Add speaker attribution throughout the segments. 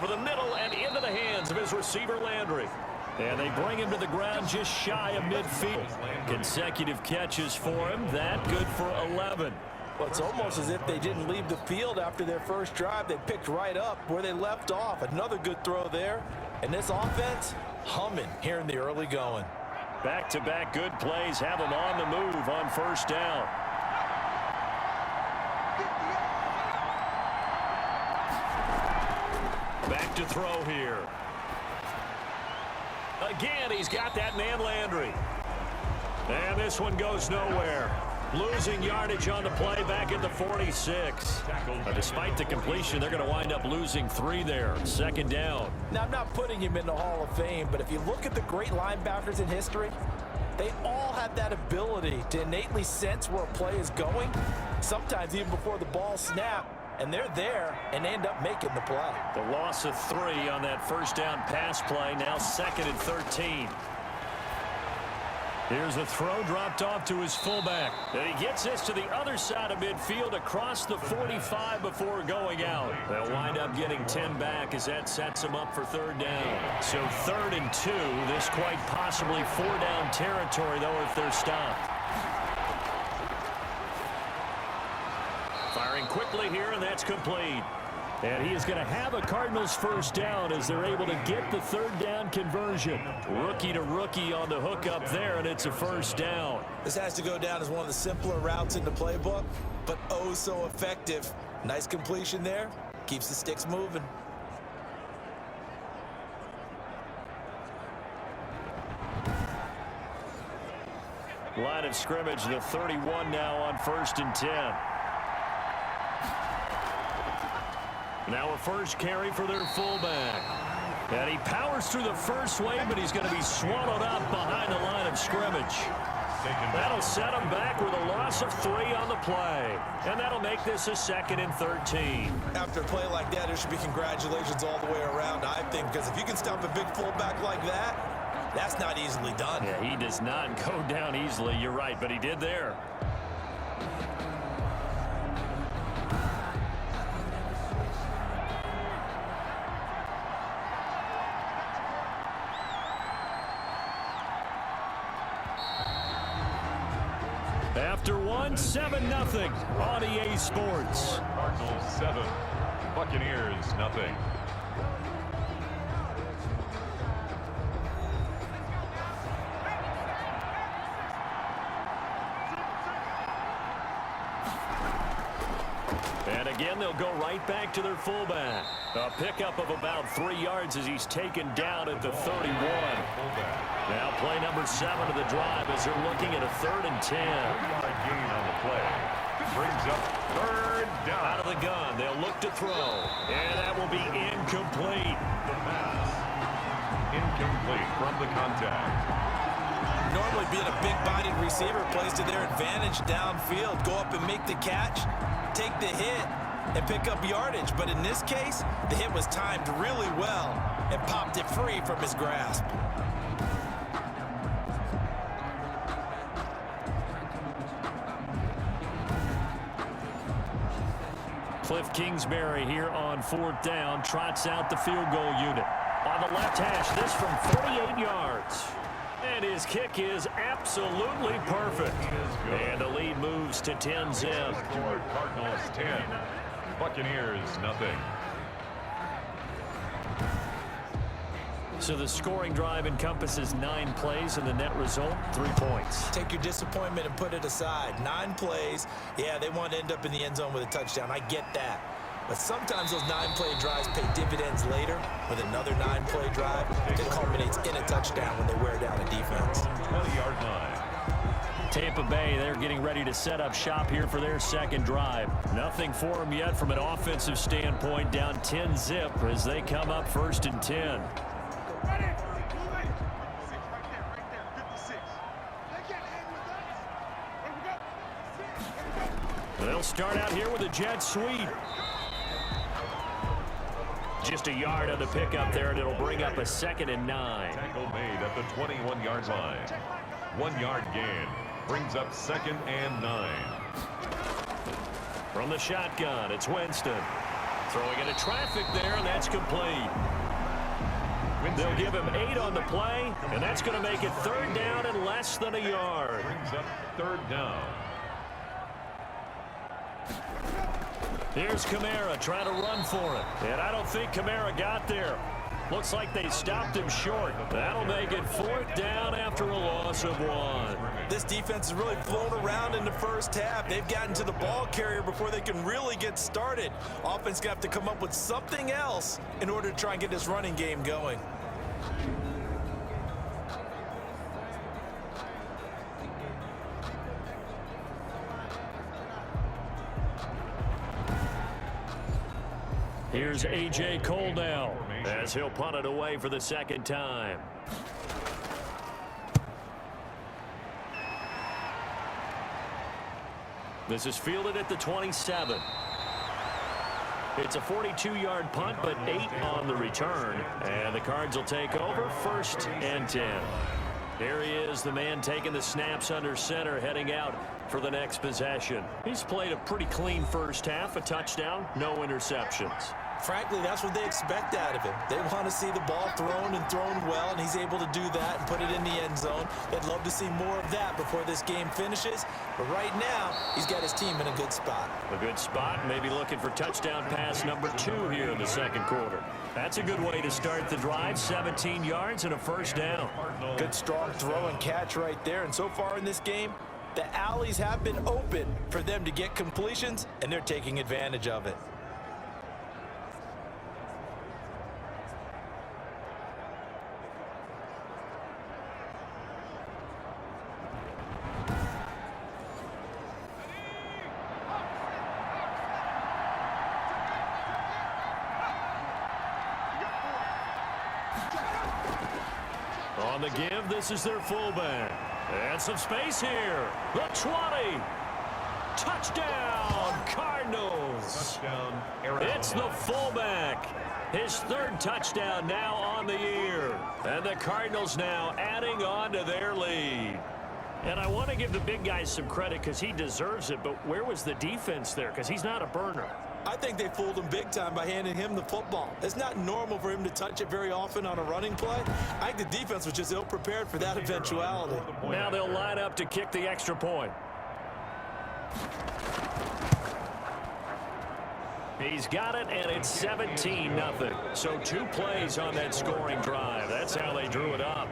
Speaker 1: over the middle and into the hands of his receiver, Landry. And they bring him to the ground just shy of midfield. Consecutive catches for him. That good for 11.
Speaker 2: Well, it's almost as if they didn't leave the field after their first drive. They picked right up where they left off. Another good throw there. And this offense, humming here in the early going.
Speaker 1: Back-to-back good plays have them on the move on first down. Back to throw here. Again, he's got that man Landry. And this one goes nowhere. Losing yardage on the play back at the 46. Despite the completion, they're going to wind up losing 3 there. Second down.
Speaker 2: Now, I'm not putting him in the Hall of Fame, but if you look at the great linebackers in history, they all have that ability to innately sense where a play is going, sometimes even before the ball snaps, and they're there and end up making the play.
Speaker 1: The loss of 3 on that first down pass play, now 2nd and 13. Here's a throw dropped off to his fullback. And he gets this to the other side of midfield across the 45 before going out. They'll wind up getting 10 back as that sets them up for third down. So 3rd and 2. This quite possibly 4-down territory, though, if they're stopped. Firing quickly here, and that's complete. And he is going to have a Cardinals first down as they're able to get the 3rd down conversion. Rookie to rookie on the hookup there, and it's a first down.
Speaker 2: This has to go down as one of the simpler routes in the playbook, but oh so effective. Nice completion there. Keeps the sticks moving.
Speaker 1: Line of scrimmage, the 31 now on 1st and 10. Now a first carry for their fullback. And he powers through the first wave, but he's going to be swallowed up behind the line of scrimmage. That'll set him back with a loss of 3 on the play. And that'll make this a 2nd and 13.
Speaker 2: After a play like that, there should be congratulations all the way around, I think, because if you can stop a big fullback like that, that's not easily done.
Speaker 1: Yeah, he does not go down easily. You're right, but he did there. After 7-0 on EA Sports.
Speaker 3: Cardinals 7, Buccaneers 0.
Speaker 1: And again, they'll go right back to their fullback. A pickup of about 3 yards as he's taken down at the 31. Now play number 7 of the drive as they're looking at a 3rd and 10.
Speaker 3: 3-yard gain on the play. Brings up 3rd down.
Speaker 1: Out of the gun, they'll look to throw. And that will be incomplete.
Speaker 3: The pass. Incomplete from the contact.
Speaker 2: Normally being a big-bodied receiver plays to their advantage downfield. Go up and make the catch, take the hit, and pick up yardage. But in this case, the hit was timed really well and popped it free from his grasp.
Speaker 1: Cliff Kingsbury here on 4th down, trots out the field goal unit. On the left hash, this from 48 yards. And his kick is absolutely perfect. And the lead moves to 10-zip.
Speaker 3: Cardinals 10, Buccaneers 0.
Speaker 1: So the scoring drive encompasses 9 plays, and the net result, 3 points.
Speaker 2: Take your disappointment and put it aside. 9 plays. Yeah, they want to end up in the end zone with a touchdown. I get that. But sometimes those 9-play drives pay dividends later with another 9-play drive that culminates in a touchdown when they wear down a defense.
Speaker 3: 20-yard line.
Speaker 1: Tampa Bay, they're getting ready to set up shop here for their 2nd drive. Nothing for them yet from an offensive standpoint, down 10-zip as they come up 1st and 10. They'll start out here with a jet sweep. Just a yard on the pickup there, and it'll bring up a 2nd and 9.
Speaker 3: Tackle made at the 21-yard line. 1-yard gain brings up 2nd and 9.
Speaker 1: From the shotgun, it's Winston. Throwing into traffic there, and that's complete. They'll give him 8 on the play, and that's going to make it 3rd down and less than a yard.
Speaker 3: Brings up 3rd down.
Speaker 1: Here's Kamara trying to run for it. And I don't think Kamara got there. Looks like they stopped him short. That'll make it 4th down after a loss of 1.
Speaker 2: This defense has really flown around in the first half. They've gotten to the ball carrier before they can really get started. Offense going to have to come up with something else in order to try and get this running game going.
Speaker 1: Here's A.J. Cole now as he'll punt it away for the 2nd time. This is fielded at the 27. It's a 42-yard punt, but 8 on the return. And the Cards will take over 1st and 10. Here he is, the man taking the snaps under center, heading out for the next possession. He's played a pretty clean first half, a touchdown, no interceptions.
Speaker 2: Frankly, that's what they expect out of him. They want to see the ball thrown and thrown well, and he's able to do that and put it in the end zone. They'd love to see more of that before this game finishes. But right now, he's got his team in a good spot.
Speaker 1: A good spot, maybe looking for touchdown pass number 2 here in the 2nd quarter. That's a good way to start the drive, 17 yards and a 1st down.
Speaker 2: Good strong throw and catch right there. And so far in this game, the alleys have been open for them to get completions, and they're taking advantage of it.
Speaker 1: On the give, this is their fullback. And some space here. The 20. Touchdown, Cardinals.
Speaker 3: Touchdown,
Speaker 1: It's the fullback. His 3rd touchdown now on the year. And the Cardinals now adding on to their lead. And I want to give the big guys some credit because he deserves it, but where was the defense there? Because he's not a burner.
Speaker 2: I think they fooled him big time by handing him the football. It's not normal for him to touch it very often on a running play. I think the defense was just ill-prepared for that eventuality.
Speaker 1: Now they'll line up to kick the extra point. He's got it, and it's 17-0. So 2 plays on that scoring drive. That's how they drew it up.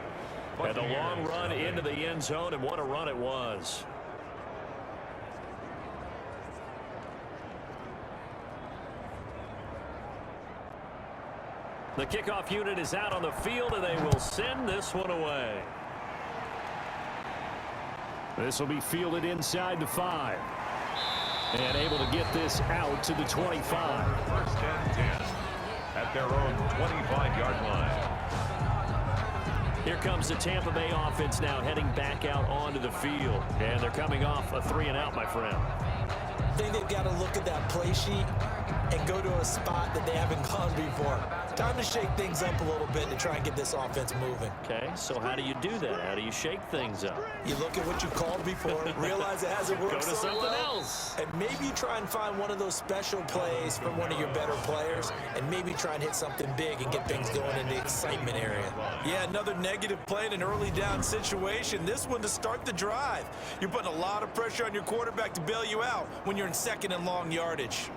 Speaker 1: And a long run into the end zone, and what a run it was. The kickoff unit is out on the field, and they will send this one away. This will be fielded inside the 5. And able to get this out to the 25.
Speaker 3: 1st and 10 at their own 25-yard line.
Speaker 1: Here comes the Tampa Bay offense now heading back out onto the field. And they're coming off a 3-and-out, my friend.
Speaker 2: I think they've got to look at that play sheet and go to a spot that they haven't gone before. Time to shake things up a little bit to try and get this offense moving.
Speaker 1: Okay, so how do you do that? How do you shake things up?
Speaker 2: You look at what you called before, realize it hasn't worked
Speaker 1: Go to
Speaker 2: so
Speaker 1: something
Speaker 2: well,
Speaker 1: else.
Speaker 2: and maybe try and find one of those special plays from one of your better players, and maybe try and hit something big and get things going in the excitement area. Yeah, another negative play in an early down situation. This one to start the drive. You're putting a lot of pressure on your quarterback to bail you out when you're in 2nd and long yardage.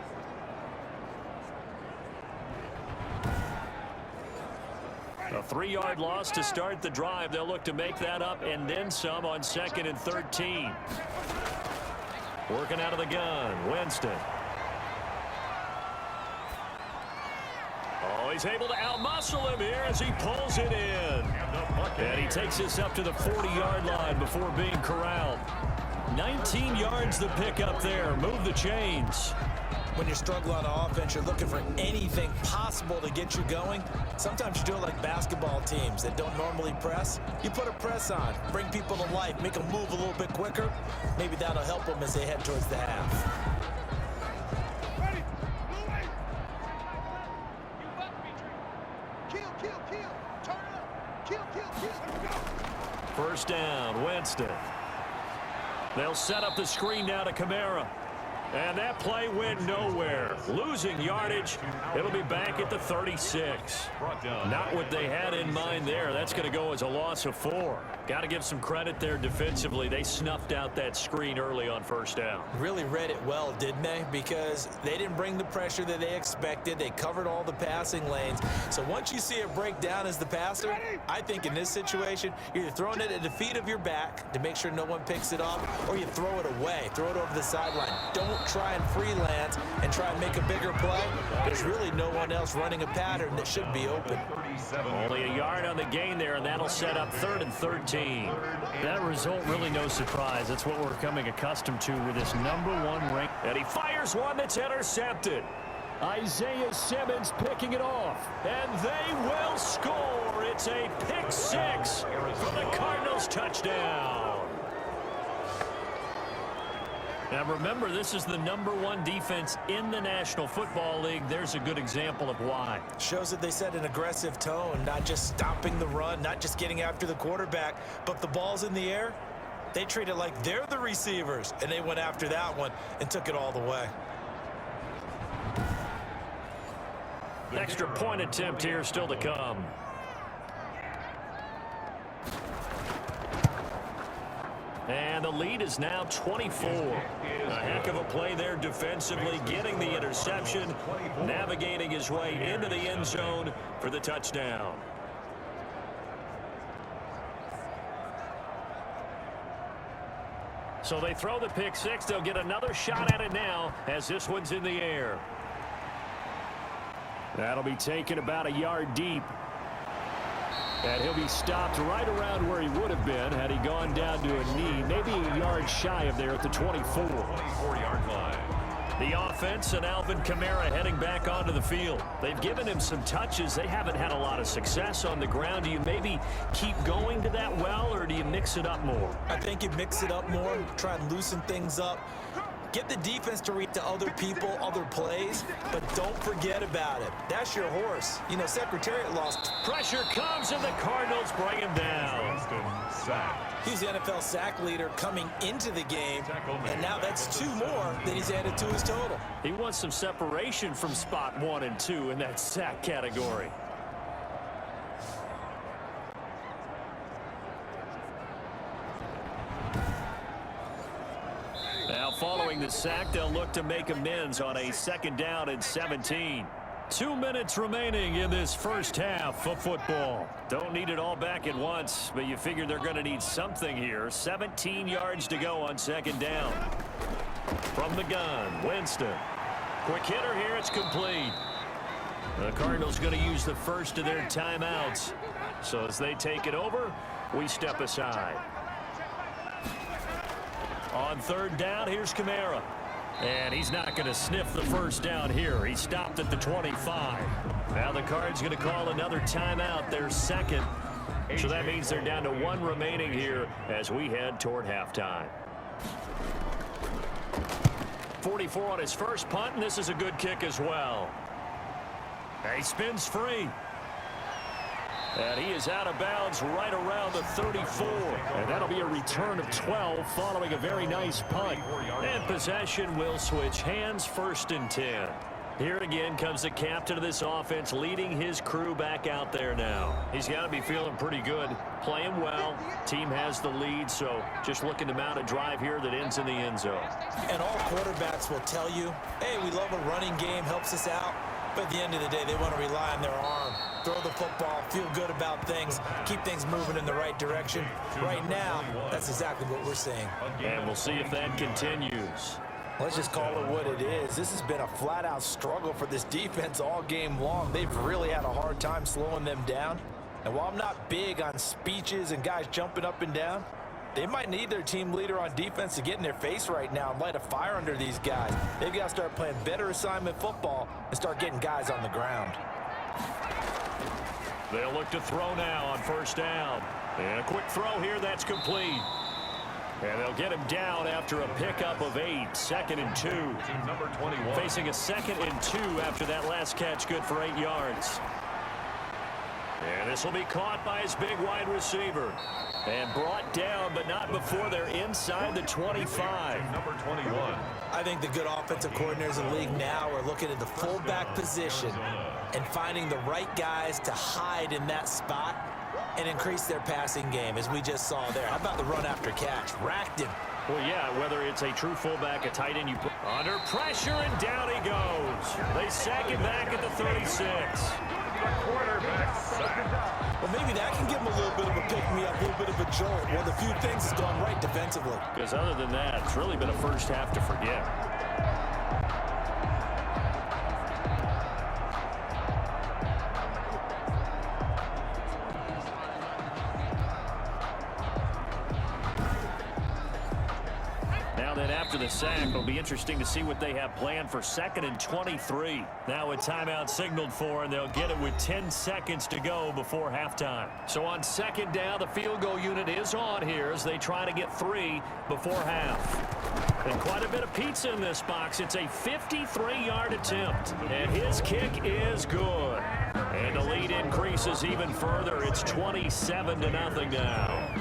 Speaker 1: A 3-yard loss to start the drive. They'll look to make that up and then some on 2nd and 13. Working out of the gun, Winston. Oh, he's able to outmuscle him here as he pulls it in. And he takes this up to the 40-yard line before being corralled. 19 yards to pick up there. Move the chains.
Speaker 2: When you're struggling on offense, you're looking for anything possible to get you going. Sometimes you do it like basketball teams that don't normally press. You put a press on, bring people to life, make them move a little bit quicker. Maybe that'll help them as they head towards the half.
Speaker 1: First down, Winston. They'll set up the screen now to Kamara. And that play went nowhere. Losing yardage. It'll be back at the 36. Not what they had in mind there. That's going to go as a loss of 4. Got to give some credit there defensively. They snuffed out that screen early on first down.
Speaker 2: Really read it well, didn't they? Because they didn't bring the pressure that they expected. They covered all the passing lanes. So once you see it break down as the passer, I think in this situation, you're either throwing it at the feet of your back to make sure no one picks it up, or you throw it away. Throw it over the sideline. Don't try and freelance and try and make a bigger play. There's really no one else running a pattern that should be open.
Speaker 1: Only a yard on the gain there, and that'll set up 3rd and 13. That result really no surprise. That's what we're becoming accustomed to with this #1 rank. And he fires one that's intercepted. Isaiah Simmons picking it off, and they will score. It's a pick 6 for the Cardinals touchdown. Now remember, this is the #1 defense in the National Football League. There's a good example of why.
Speaker 2: Shows that they set an aggressive tone, not just stopping the run, not just getting after the quarterback, but the ball's in the air. They treat it like they're the receivers, and they went after that one and took it all the way.
Speaker 1: Extra point attempt here still to come. And the lead is now 24. A heck of a play there defensively, getting the interception, navigating his way into the end zone for the touchdown. So they throw the pick 6. They'll get another shot at it now as this one's in the air. That'll be taken about a yard deep. And he'll be stopped right around where he would have been had he gone down to a knee, maybe a yard shy of there at the 24.
Speaker 3: 24-yard line.
Speaker 1: The offense and Alvin Kamara heading back onto the field. They've given him some touches. They haven't had a lot of success on the ground. Do you maybe keep going to that well, or do you mix it up more?
Speaker 2: I think you mix it up more, try and loosen things up. Get the defense to read to other people, other plays, but don't forget about it. That's your horse. You know, Secretariat lost.
Speaker 1: Pressure comes, and the Cardinals bring him down.
Speaker 2: He's the NFL sack leader coming into the game, and now that's 2 more that he's added to his total.
Speaker 1: He wants some separation from spot 1 and 2 in that sack category. Now following the sack, they'll look to make amends on a 2nd down and 17. 2 minutes remaining in this first half of football. Don't need it all back at once, but you figure they're going to need something here. 17 yards to go on 2nd down. From the gun, Winston. Quick hitter here, it's complete. The Cardinals going to use the first of their timeouts. So as they take it over, we step aside. On 3rd down, here's Kamara. And he's not going to sniff the first down here. He stopped at the 25. Now the Cards going to call another timeout, their 2nd. So that means they're down to 1 remaining here as we head toward halftime. 44 on his first punt, and this is a good kick as well. He spins free. And he is out of bounds right around the 34. And that'll be a return of 12 following a very nice punt. And possession will switch hands, 1st and 10. Here again comes the captain of this offense, leading his crew back out there now. He's got to be feeling pretty good, playing well. Team has the lead, so just looking to mount a drive here that ends in the end zone.
Speaker 2: And all quarterbacks will tell you, hey, we love a running game, helps us out. But at the end of the day, they want to rely on their arm. Throw the football, feel good about things, keep things moving in the right direction. Right now, that's exactly what we're seeing.
Speaker 1: And we'll see if that continues.
Speaker 2: Let's just call it what it is. This has been a flat-out struggle for this defense all game long. They've really had a hard time slowing them down. And while I'm not big on speeches and guys jumping up and down, they might need their team leader on defense to get in their face right now and light a fire under these guys. They've got to start playing better assignment football and start getting guys on the ground.
Speaker 1: They'll look to throw now on 1st down. And a quick throw here, that's complete. And they'll get him down after a pickup of 8, 2nd and 2.
Speaker 3: Number 21.
Speaker 1: Facing a 2nd and 2 after that last catch, good for 8 yards. And this will be caught by his big wide receiver. And brought down, but not before they're inside the 25.
Speaker 3: Number 21.
Speaker 2: I think the good offensive coordinators in the league now are looking at the fullback position and finding the right guys to hide in that spot and increase their passing game, as we just saw there. How about the run after catch? Racked him.
Speaker 1: Well, yeah, whether it's a true fullback, a tight end, you put under pressure, and down he goes. They sack him back at the 36.
Speaker 3: Quarterback sack.
Speaker 2: Well, maybe that can give him a little bit of a pick-me-up, a little bit of a jolt. One of the few things has gone right defensively.
Speaker 1: Because other than that, it's really been a first half to forget. After the sack, it'll be interesting to see what they have planned for 2nd and 23. Now a timeout signaled for, and they'll get it with 10 seconds to go before halftime. So on 2nd down, the field goal unit is on here as they try to get 3 before half. And quite a bit of pizza in this box. It's a 53-yard attempt, and his kick is good. And the lead increases even further. It's 27-0 now.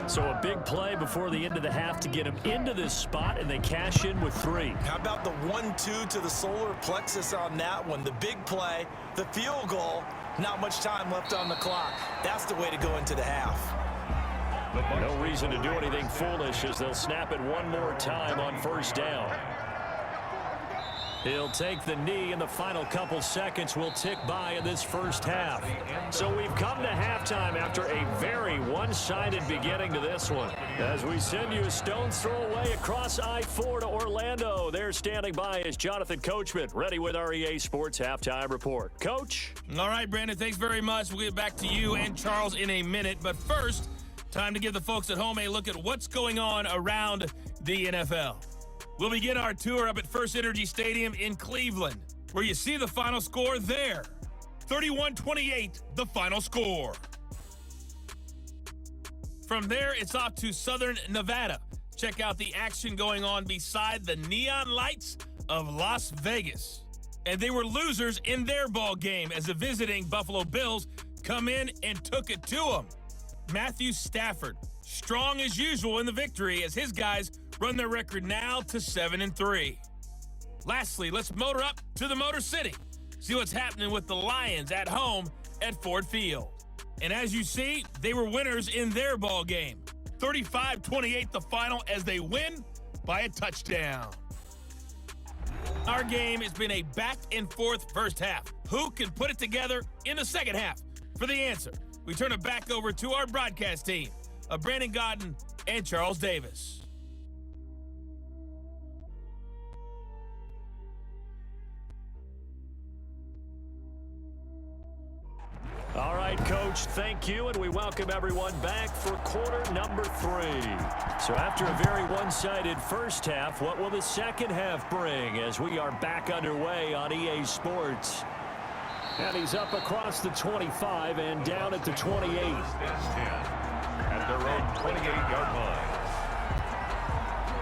Speaker 1: So a big play before the end of the half to get him into this spot, and they cash in with 3.
Speaker 2: How about the 1-2 to the solar plexus on that one? The big play, the field goal, not much time left on the clock. That's the way to go into the half.
Speaker 1: No reason to do anything foolish as they'll snap it one more time on 1st down. He'll take the knee, and the final couple seconds will tick by in this first half. So we've come to halftime after a very one-sided beginning to this one. As we send you a stone's throw away across I-4 to Orlando. There standing by is Jonathan Coachman, ready with our EA Sports Halftime Report. Coach?
Speaker 4: All right, Brandon, thanks very much. We'll get back to you and Charles in a minute. But first, time to give the folks at home a look at what's going on around the NFL. We'll begin our tour up at First Energy Stadium in Cleveland, where you see the final score there. 31-28, the final score. From there, it's off to Southern Nevada. Check out the action going on beside the neon lights of Las Vegas. And they were losers in their ball game as the visiting Buffalo Bills come in and took it to them. Matthew Stafford, strong as usual in the victory as his guys run their record now to 7-3. Lastly, let's motor up to the Motor City. See what's happening with the Lions at home at Ford Field. And as you see, they were winners in their ball game. 35-28 the final as they win by a touchdown. Our game has been a back-and-forth first half. Who can put it together in the second half? For the answer, we turn it back over to our broadcast team of Brandon Godden and Charles Davis.
Speaker 1: All right, Coach, thank you, and we welcome everyone back for quarter number 3. So after a very one-sided first half, what will the second half bring as we are back underway on EA Sports? And he's up across the 25 and down at the 28.
Speaker 3: At their own 28-yard line.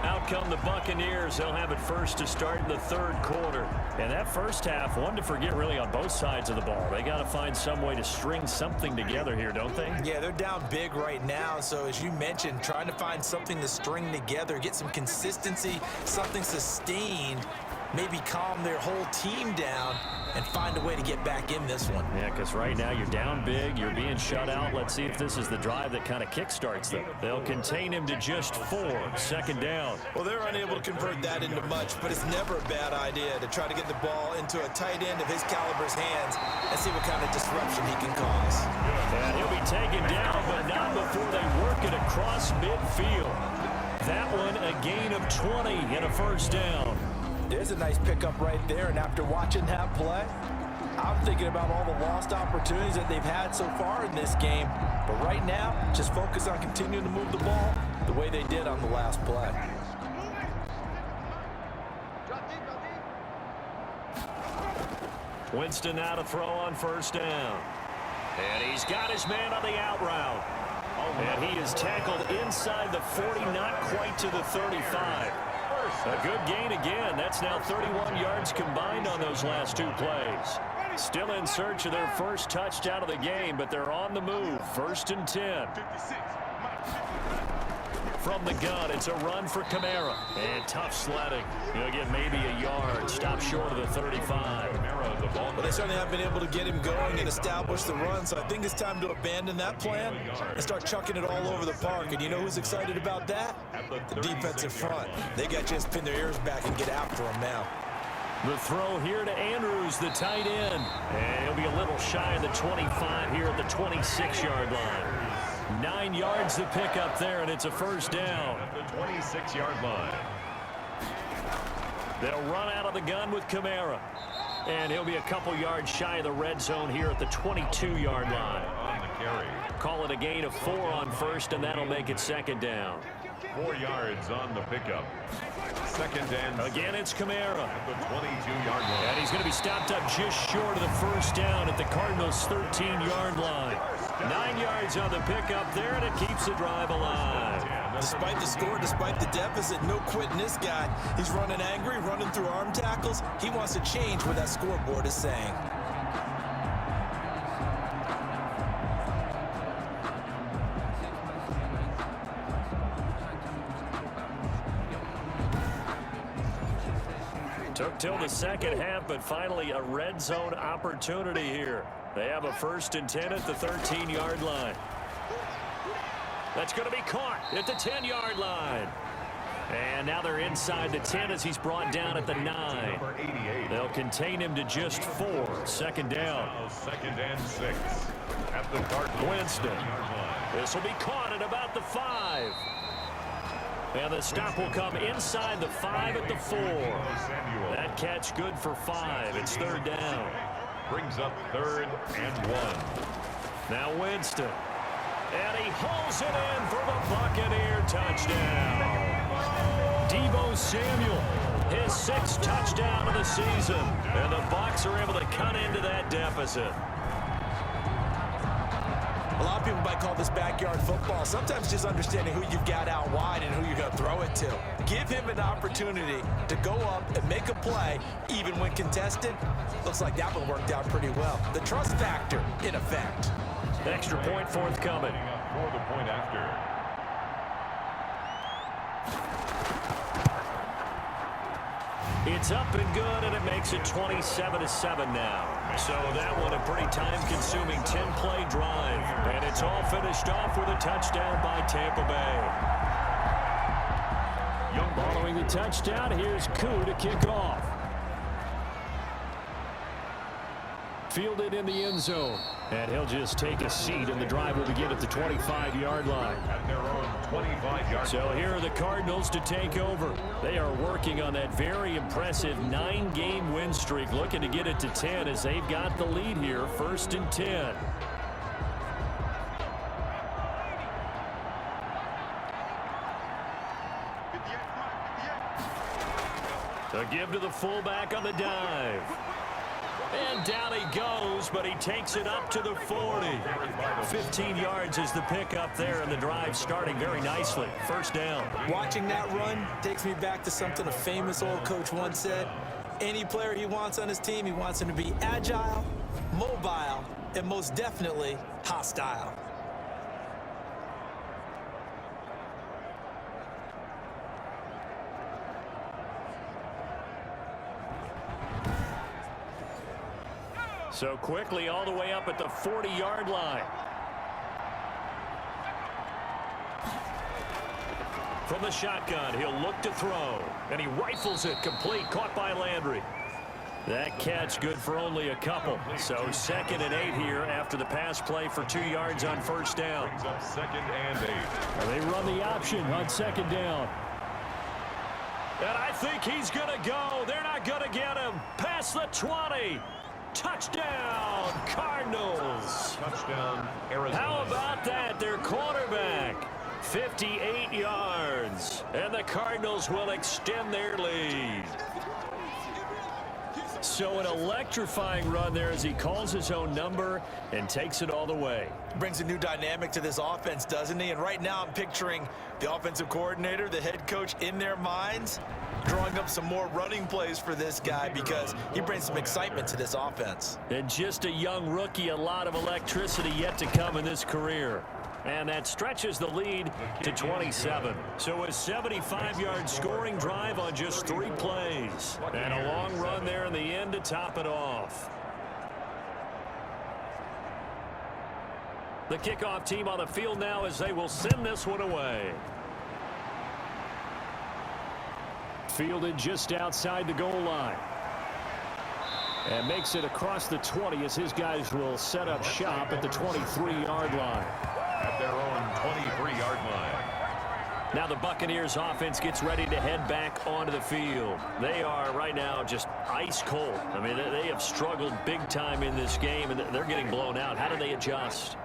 Speaker 1: Out come the Buccaneers. They'll have it first to start in the 3rd quarter. And that first half, one to forget really on both sides of the ball. They got to find some way to string something together here, don't they?
Speaker 2: Yeah, they're down big right now. So as you mentioned, trying to find something to string together, get some consistency, something sustained, maybe calm their whole team down and find a way to get back in this one.
Speaker 1: Yeah, because right now you're down big, you're being shut out. Let's see if this is the drive that kind of kickstarts them. They'll contain him to just 4, 2nd down.
Speaker 2: Well, they're unable to convert that into much, but it's never a bad idea to try to get the ball into a tight end of his caliber's hands and see what kind of disruption he can cause.
Speaker 1: And he'll be taken down, but not before they work it across midfield. That one a gain of 20 and a 1st down.
Speaker 2: There's a nice pickup right there, and after watching that play, I'm thinking about all the lost opportunities that they've had so far in this game. But right now, just focus on continuing to move the ball the way they did on the last play.
Speaker 1: Winston now to throw on 1st down. And he's got his man on the out route. And he is tackled inside the 40, not quite to the 35. A good gain again. That's now 31 yards combined on those last 2 plays. Still in search of their first touchdown of the game, but they're on the move. 1st and 10. From the gun, it's a run for Kamara. And tough sledding. He'll get maybe a yard. Stop short of the 35.
Speaker 2: Well, they certainly have been able to get him going and establish the run, so I think it's time to abandon that plan and start chucking it all over the park. And you know who's excited about that? The defensive front. They got to just pin their ears back and get after him now.
Speaker 1: The throw here to Andrews, the tight end. And he'll be a little shy of the 25 here at the 26-yard line. 9 yards to pick up there, and it's a first down.
Speaker 3: At the 26-yard line.
Speaker 1: They'll run out of the gun with Kamara. And he'll be a couple yards shy of the red zone here at the 22-yard line.
Speaker 3: On the carry.
Speaker 1: Call it a gain of 4 on first, and that'll make it 2nd down.
Speaker 3: 4 yards on the pickup. 2nd and
Speaker 1: Again, it's Kamara.
Speaker 3: at the 22-yard line.
Speaker 1: And he's going to be stopped up just short of the first down at the Cardinals' 13-yard line. 9 yards on the pickup there, and it keeps the drive alive.
Speaker 2: Despite the score, despite the deficit, no quitting this guy. He's running angry, running through arm tackles. He wants to change what that scoreboard is saying.
Speaker 1: Took till the second half, but finally a red zone opportunity here. They have a 1st and 10 at the 13-yard line. That's going to be caught at the 10-yard line. And now they're inside the 10 as he's brought down at the 9.
Speaker 3: Number 88.
Speaker 1: They'll contain him to just 4. 2nd down.
Speaker 3: Now 2nd and 6 at the Cardinals.
Speaker 1: Winston.
Speaker 3: 10-yard line.
Speaker 1: This will be caught at about the 5. And the stop will come inside the 5 at the 4. That catch good for 5. It's 3rd down.
Speaker 3: Brings up 3rd and 1.
Speaker 1: Now Winston. And he hauls it in for the Buccaneer touchdown. Deebo Samuel, his 6th touchdown of the season. And the Bucs are able to cut into that deficit.
Speaker 2: A lot of people might call this backyard football. Sometimes just understanding who you've got out wide and who you're going to throw it to. Give him an opportunity to go up and make a play, even when contested. Looks like that one worked out pretty well. The trust factor in effect.
Speaker 1: Extra point forthcoming.
Speaker 3: For the point after.
Speaker 1: It's up and good, and it makes it 27-7 now. So that one a pretty time-consuming 10-play drive. And it's all finished off with a touchdown by Tampa Bay. Following the touchdown, here's Koo to kick off. Fielded in the end zone. And he'll just take a seat, and the drive will begin at the 25-yard line.
Speaker 3: At their own 25-yard.
Speaker 1: So here are the Cardinals to take over. They are working on that very impressive 9-game win streak, looking to get it to 10 as they've got the lead here, 1st and 10. To give to the fullback on the dive. And down he goes, but he takes it up to the 40. 15 yards is the pickup there, and the drive starting very nicely. 1st down.
Speaker 2: Watching that run takes me back to something a famous old coach once said. Any player he wants on his team, he wants him to be agile, mobile, and most definitely hostile.
Speaker 1: So quickly all the way up at the 40-yard line. From the shotgun, he'll look to throw. And he rifles it complete, caught by Landry. That catch good for only a couple. So 2nd and 8 here after the pass play for 2 yards on 1st down.
Speaker 3: Brings up 2nd and 8.
Speaker 1: And they run the option on 2nd down. And I think he's going to go. They're not going to get him. Past the 20. Touchdown, Cardinals.
Speaker 3: Touchdown, Arizona.
Speaker 1: How about that? Their quarterback, 58 yards. And the Cardinals will extend their lead. So an electrifying run there as he calls his own number and takes it all the way.
Speaker 2: Brings a new dynamic to this offense, doesn't he? And right now I'm picturing the offensive coordinator, the head coach in their minds. drawing up some more running plays for this guy because he brings some excitement to this offense.
Speaker 1: And just a young rookie, a lot of electricity yet to come in this career. And that stretches the lead to 27. So a 75-yard scoring drive on just 3 plays. And a long run there in the end to top it off. The kickoff team on the field now as they will send this one away. Fielded just outside the goal line. And makes it across the 20 as his guys will set up shop at the 23-yard line.
Speaker 3: At their own 23-yard line.
Speaker 1: Now the Buccaneers offense gets ready to head back onto the field. They are right now just ice cold. I mean, they have struggled big time in this game, and they're getting blown out. How do they adjust?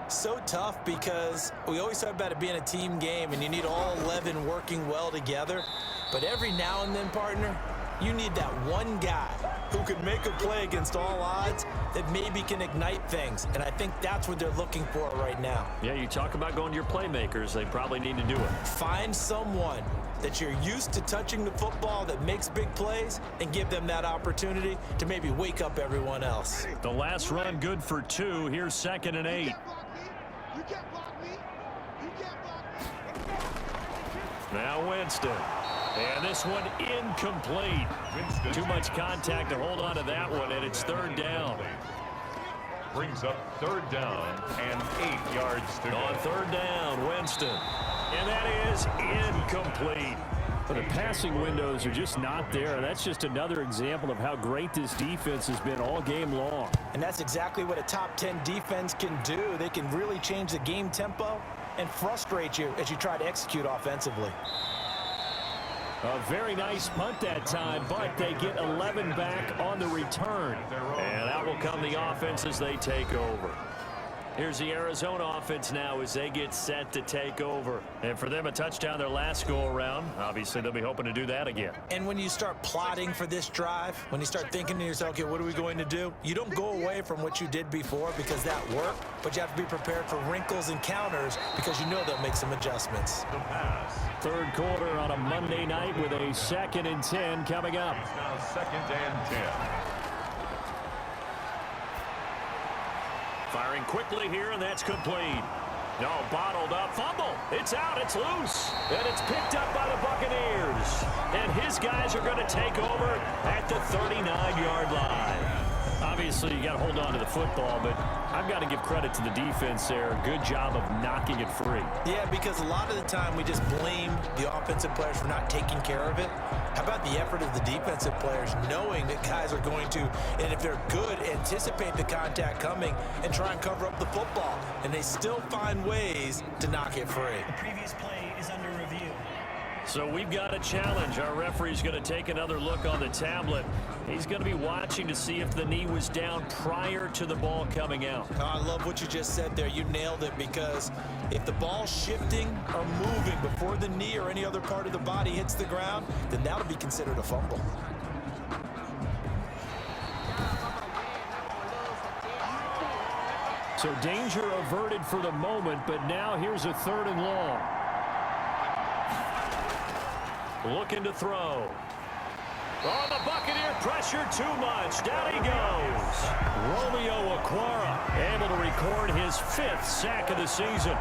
Speaker 2: So tough because we always talk about it being a team game, and you need all 11 working well together. But every now and then, partner, you need that one guy who can make a play against all odds that maybe can ignite things. And I think that's what they're looking for right now.
Speaker 1: Yeah, you talk about going to your playmakers. They probably need to do it.
Speaker 2: Find someone that you're used to touching the football that makes big plays and give them that opportunity to maybe wake up everyone else.
Speaker 1: The last run good for 2. Here's 2nd and 8. Now Winston. And this one incomplete. Too much contact to hold on to that one, and it's 3rd down.
Speaker 3: Brings up 3rd down and 8 yards to go.
Speaker 1: On 3rd down, Winston. And that is incomplete. But the passing windows are just not there. That's just another example of how great this defense has been all game long.
Speaker 2: And that's exactly what a top 10 defense can do. They can really change the game tempo and frustrate you as you try to execute offensively.
Speaker 1: A very nice punt that time, but they get 11 back on the return. And that will come the offense as they take over. Here's the Arizona offense now as they get set to take over. And for them, a touchdown their last go-around. Obviously, they'll be hoping to do that again.
Speaker 2: And when you start plotting for this drive, when you start thinking to yourself, okay, what are we going to do? You don't go away from what you did before because that worked, but you have to be prepared for wrinkles and counters because you know they'll make some adjustments.
Speaker 3: The pass.
Speaker 1: 3rd quarter on a Monday night with a 2nd and 10 coming up.
Speaker 3: It's now 2nd and 10.
Speaker 1: Firing quickly here, and that's complete. No, bottled up. Fumble. It's out. It's loose. And it's picked up by the Buccaneers. And his guys are going to take over at the 39-yard line. Obviously, you got to hold on to the football, but I've got to give credit to the defense there. Good job of knocking it free.
Speaker 2: Yeah, because a lot of the time we just blame the offensive players for not taking care of it. How about the effort of the defensive players knowing that guys are going to, and if they're good, anticipate the contact coming and try and cover up the football. And they still find ways to knock it free.
Speaker 5: The previous play is under review.
Speaker 1: So we've got a challenge. Our referee's going to take another look on the tablet. He's going to be watching to see if the knee was down prior to the ball coming out.
Speaker 2: Oh, I love what you just said there. You nailed it, because if the ball's shifting or moving before the knee or any other part of the body hits the ground, then that'll be considered a fumble.
Speaker 1: So danger averted for the moment, but now here's a 3rd and long. Looking to throw. Oh, the Buccaneer pressure too much. Down he goes. Romeo Okwara able to record his 5th sack of the season.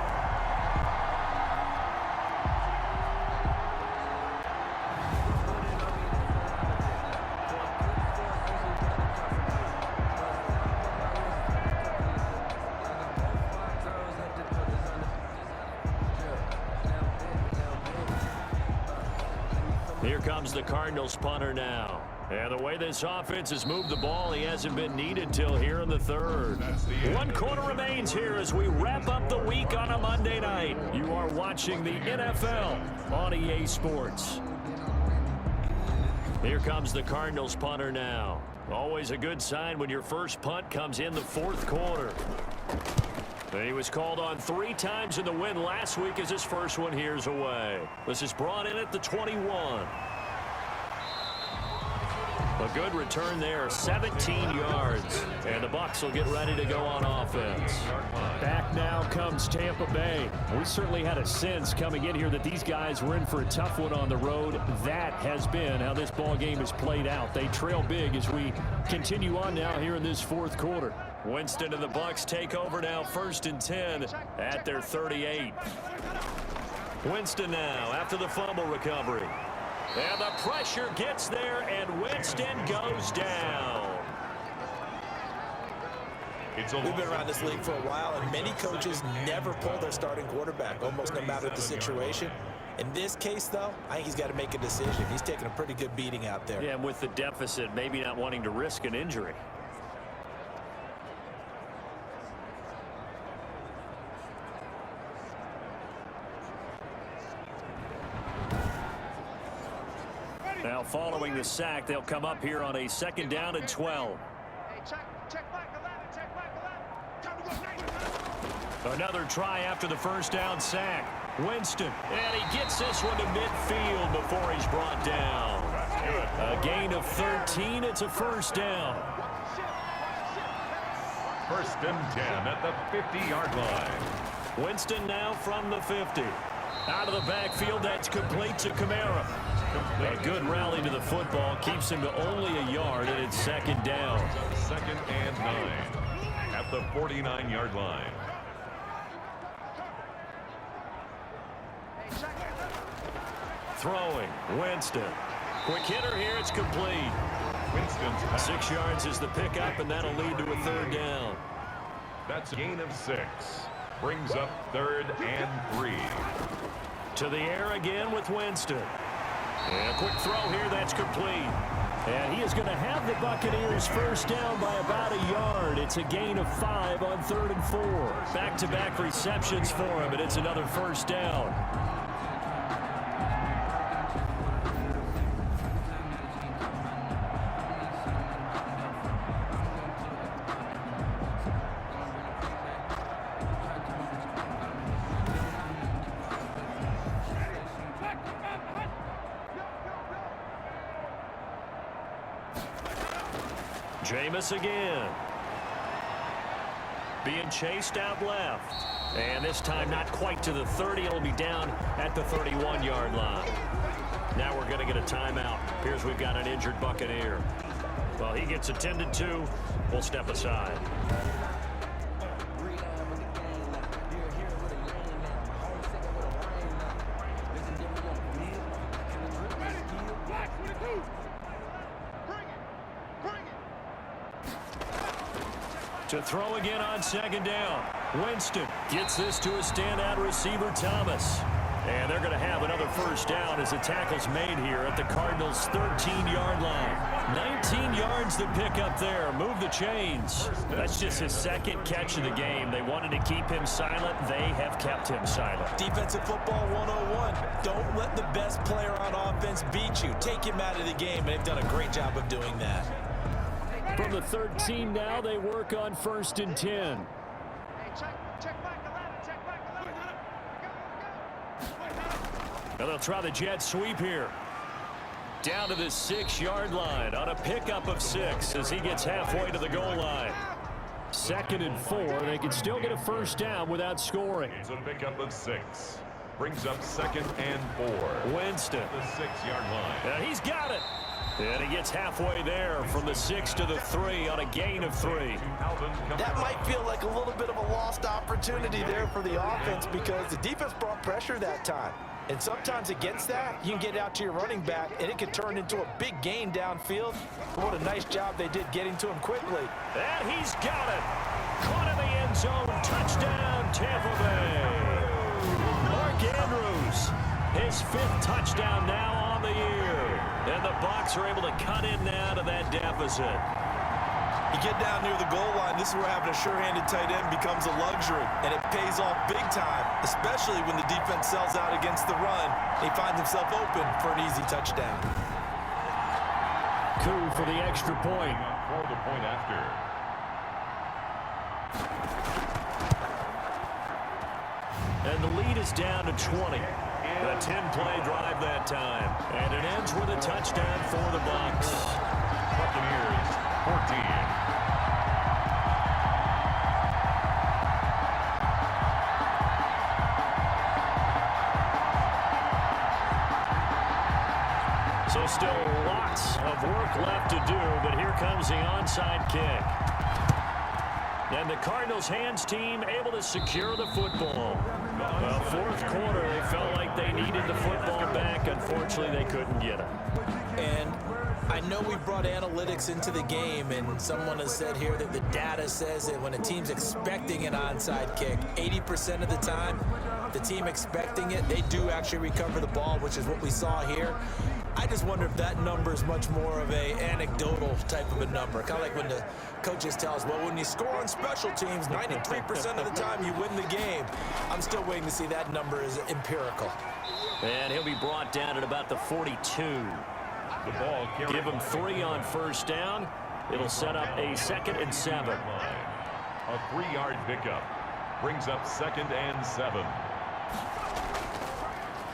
Speaker 1: Here comes the Cardinals punter now. And the way this offense has moved the ball, he hasn't been needed till here in the 3rd. 1 quarter remains here as we wrap up the week on a Monday night. You are watching the NFL on EA Sports. Here comes the Cardinals punter now. Always a good sign when your first punt comes in the 4th quarter. He was called on 3 times in the win last week as his first one here's away. This is brought in at the 21. A good return there, 17 yards. And the Bucs will get ready to go on offense. Back now comes Tampa Bay. We certainly had a sense coming in here that these guys were in for a tough one on the road. That has been how this ball game has played out. They trail big as we continue on now here in this fourth quarter. Winston and the Bucs take over now, 1st and 10 at their 38. Winston now after the fumble recovery. And the pressure gets there, and Winston goes down.
Speaker 2: We've been around this league for a while, and many coaches never pull their starting quarterback, almost no matter the situation. In this case, though, I think he's got to make a decision. He's taking a pretty good beating out there.
Speaker 1: Yeah, and with the deficit, maybe not wanting to risk an injury. Now following the sack, they'll come up here on a 2nd down and 12. Another try after the 1st down sack. Winston, and he gets this one to midfield before he's brought down. A gain of 13. It's a 1st down.
Speaker 3: 1st and 10 at the 50-yard line.
Speaker 1: Winston now from the 50. Out of the backfield, that's complete to Kamara. A good rally to the football keeps him to only a yard, and it's 2nd down.
Speaker 3: 2nd and 9 at the 49-yard line.
Speaker 1: Throwing, Winston. Quick hitter here, it's complete.
Speaker 3: Winston's pass.
Speaker 1: 6 yards is the pickup, and that'll lead to a 3rd down.
Speaker 3: That's a gain of 6. Brings up 3rd and 3.
Speaker 1: To the air again with Winston. And a quick throw here, that's complete. And he is going to have the Buccaneers 1st down by about a yard. It's a gain of 5 on 3rd and 4. Back-to-back receptions for him, and it's another 1st down. Jameis again. Being chased out left. And this time not quite to the 30. It'll be down at the 31-yard line. Now we're going to get a timeout. Here's we've got an injured Buccaneer. Well, he gets attended to. We'll step aside. To throw again on 2nd down. Winston gets this to a standout receiver, Thomas. And they're going to have another 1st down as the tackle's made here at the Cardinals' 13-yard line. 19 yards to pick up there. Move the chains. That's just his 2nd catch of the game. They wanted to keep him silent. They have kept him silent.
Speaker 2: Defensive football 101. Don't let the best player on offense beat you. Take him out of the game. They've done a great job of doing that.
Speaker 1: From the 13 now, they work on 1st and 10. And they'll try the jet sweep here. Down to the 6-yard line on a pickup of 6 as he gets halfway to the goal line. 2nd and 4. They can still get a 1st down without scoring.
Speaker 3: It's a pickup of 6. Brings up 2nd and 4.
Speaker 1: Winston.
Speaker 3: The 6-yard line.
Speaker 1: And he's got it. And he gets halfway there from the 6 to the 3 on a gain of 3.
Speaker 2: That might feel like a little bit of a lost opportunity there for the offense because the defense brought pressure that time. And sometimes against that, you can get out to your running back, and it can turn into a big gain downfield. What a nice job they did getting to him quickly.
Speaker 1: And he's got it. Caught in the end zone. Touchdown, Tampa Bay. Mark Andrews, his 5th touchdown now on the year. And the Bucs are able to cut in now to that deficit.
Speaker 2: You get down near the goal line, this is where having a sure-handed tight end becomes a luxury, and it pays off big time, especially when the defense sells out against the run. He finds himself open for an easy touchdown.
Speaker 1: Coup for the extra point.
Speaker 3: For the point after.
Speaker 1: And the lead is down to 20. A 10-play drive that time. And it ends with a touchdown for the Bucs.
Speaker 3: Buccaneers 14.
Speaker 1: So still lots of work left to do, but here comes the onside kick. And the Cardinals hands team able to secure the football. Well, fourth quarter, they felt like they needed the football back. Unfortunately, they couldn't get it.
Speaker 2: And I know we brought analytics into the game, and someone has said here that the data says that when a team's expecting an onside kick, 80% of the time, the team expecting it, they do actually recover the ball, which is what we saw here. I just wonder if that number is much more of a anecdotal type of a number. Kind of like when the coaches tell us, well, when you score on special teams, 93% of the time you win the game. I'm still waiting to see that number is empirical.
Speaker 1: And he'll be brought down at about the 42.
Speaker 3: The ball carried.
Speaker 1: Give him 3 on first down. It'll set up a 2nd and 7.
Speaker 3: A 3-yard pickup brings up 2nd and 7.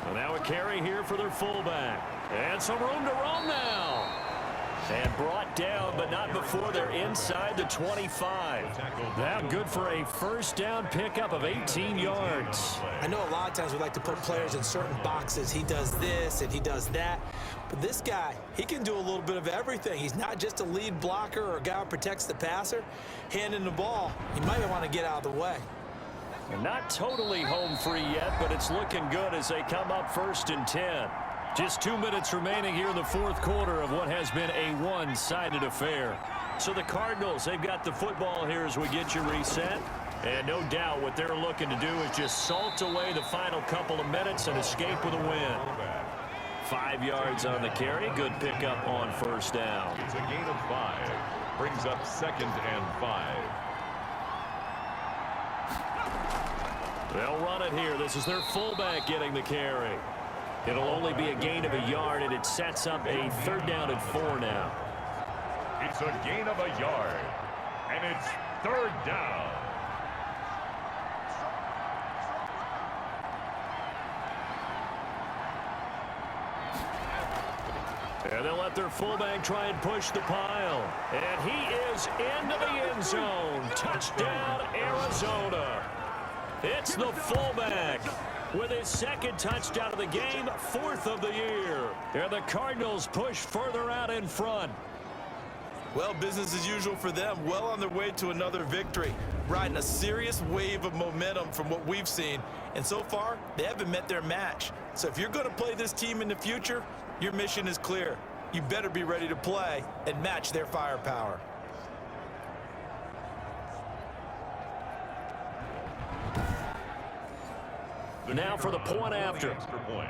Speaker 1: Well, now a carry here for their fullback. And some room to roam now. And brought down, but not before they're inside the 25. Now good for a first down pickup of 18 yards.
Speaker 2: I know a lot of times we like to put players in certain boxes. He does this and he does that. But this guy, he can do a little bit of everything. He's not just a lead blocker or a guy who protects the passer. Handing the ball, he might want to get out of the way.
Speaker 1: Not totally home free yet, but it's looking good as they come up 1st and 10. Just 2 minutes remaining here in the fourth quarter of what has been a one-sided affair. So the Cardinals, they've got the football here as we get you reset. And no doubt what they're looking to do is just salt away the final couple of minutes and escape with a win. 5 yards on the carry. Good pickup on first down.
Speaker 3: It's a gain of 5. Brings up 2nd and 5.
Speaker 1: They'll run it here. This is their fullback getting the carry. It'll only be a gain of a yard, and it sets up a 3rd down and 4 now.
Speaker 3: It's a gain of a yard, and it's 3rd down.
Speaker 1: And they'll let their fullback try and push the pile. And he is into the end zone. Touchdown, Arizona. It's the fullback with his 2nd touchdown of the game, 4th of the year. And the Cardinals push further out in front.
Speaker 2: Well, business as usual for them. Well on their way to another victory. Riding a serious wave of momentum from what we've seen. And so far, they haven't met their match. So if you're going to play this team in the future, your mission is clear. You better be ready to play and match their firepower.
Speaker 1: Now for the point after.
Speaker 3: Extra point.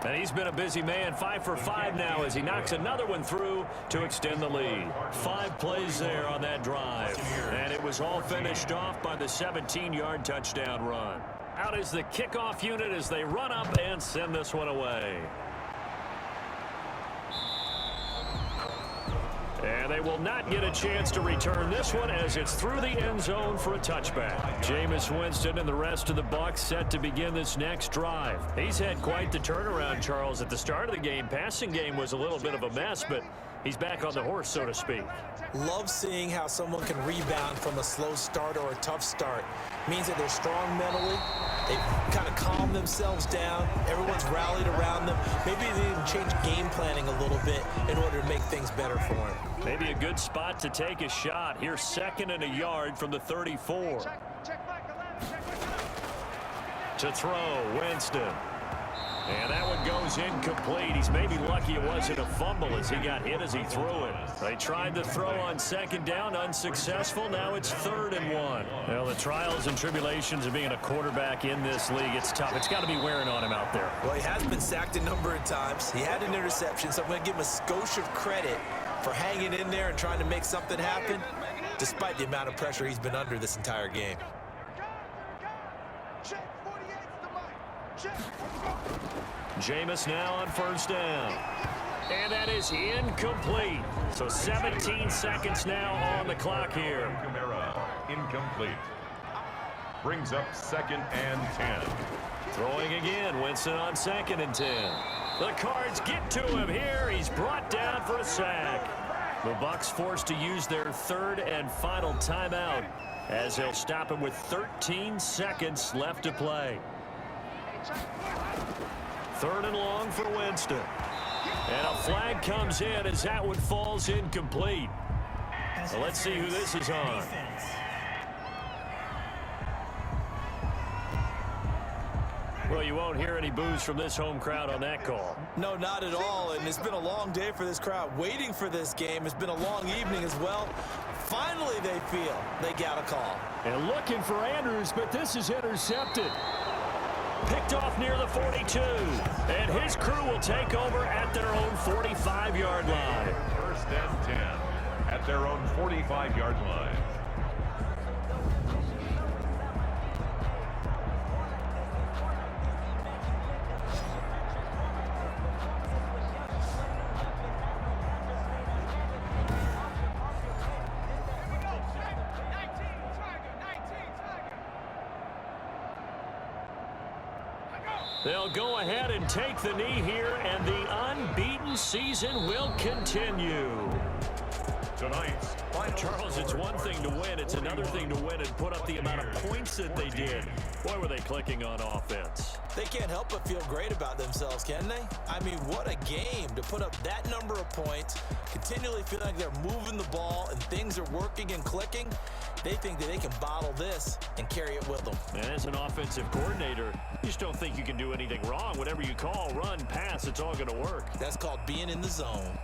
Speaker 1: And he's been a busy man. 5 for 5 now as he knocks another one through to extend the lead. 5 plays there on that drive. And it was all finished off by the 17-yard touchdown run. Out is the kickoff unit as they run up and send this one away. And they will not get a chance to return this one as it's through the end zone for a touchback. Jameis Winston and the rest of the Bucs set to begin this next drive. He's had quite the turnaround, Charles. At the start of the game, passing game was a little bit of a mess, but he's back on the horse, so to speak.
Speaker 2: Love seeing how someone can rebound from a slow start or a tough start. Means that they're strong mentally. They've kind of calmed themselves down. Everyone's rallied around them. Maybe they didn't change game planning a little bit in order to make things better for them.
Speaker 1: Maybe a good spot to take a shot. Here's 2nd and a yard from the 34. To throw, Winston. And that one goes incomplete. He's maybe lucky it wasn't a fumble as he got hit as he threw it. They tried to throw on 2nd down, unsuccessful. Now it's 3rd and 1. Well, the trials and tribulations of being a quarterback in this league, it's tough. It's got to be wearing on him out there.
Speaker 2: Well, he has been sacked a number of times. He had an interception, so I'm going to give him a skosh of credit for hanging in there and trying to make something happen, despite the amount of pressure he's been under this entire game.
Speaker 1: Jameis now on 1st down. And that is incomplete. So 17 seconds now on the clock here.
Speaker 3: Kamara, incomplete. Brings up 2nd and 10.
Speaker 1: Throwing again, Winston on 2nd and 10. The Cards get to him here. He's brought down for a sack. The Bucs forced to use their 3rd and final timeout as they'll stop him with 13 seconds left to play. 3rd and long for Winston. And a flag comes in as that one falls incomplete. Well, let's see who this is on. Well, you won't hear any boos from this home crowd on that call.
Speaker 2: No, not at all. And it's been a long day for this crowd waiting for this game. It's been a long evening as well. Finally, they feel they got a call.
Speaker 1: And looking for Andrews, but this is intercepted. Picked off near the 42. And his crew will take over at their own 45-yard line.
Speaker 3: 1st and 10 at their own 45-yard line.
Speaker 1: They'll go ahead and take the knee here, and the unbeaten season will continue.
Speaker 3: Tonight's final
Speaker 1: Charles, it's one thing to win. It's another thing to win and put up the amount of points that they did. Boy, were they clicking on offense.
Speaker 2: They can't help but feel great about themselves, can they? I mean, what a game to put up that number of points, continually feel like they're moving the ball and things are working and clicking. They think that they can bottle this and carry it with them.
Speaker 1: And as an offensive coordinator, you just don't think you can do anything wrong. Whatever you call, run, pass, it's all going to work.
Speaker 2: That's called being in the zone.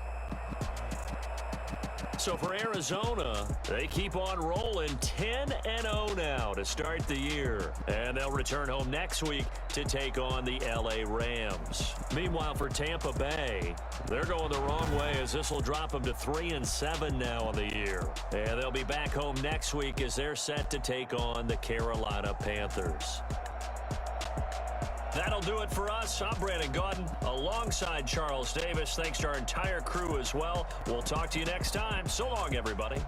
Speaker 1: So for Arizona, they keep on rolling 10-0 now to start the year. And they'll return home next week to take on the LA Rams. Meanwhile, for Tampa Bay, they're going the wrong way as this will drop them to 3-7 now on the year. And they'll be back home next week as they're set to take on the Carolina Panthers. That'll do it for us. I'm Brandon Gaudin alongside Charles Davis. Thanks to our entire crew as well. We'll talk to you next time. So long, everybody.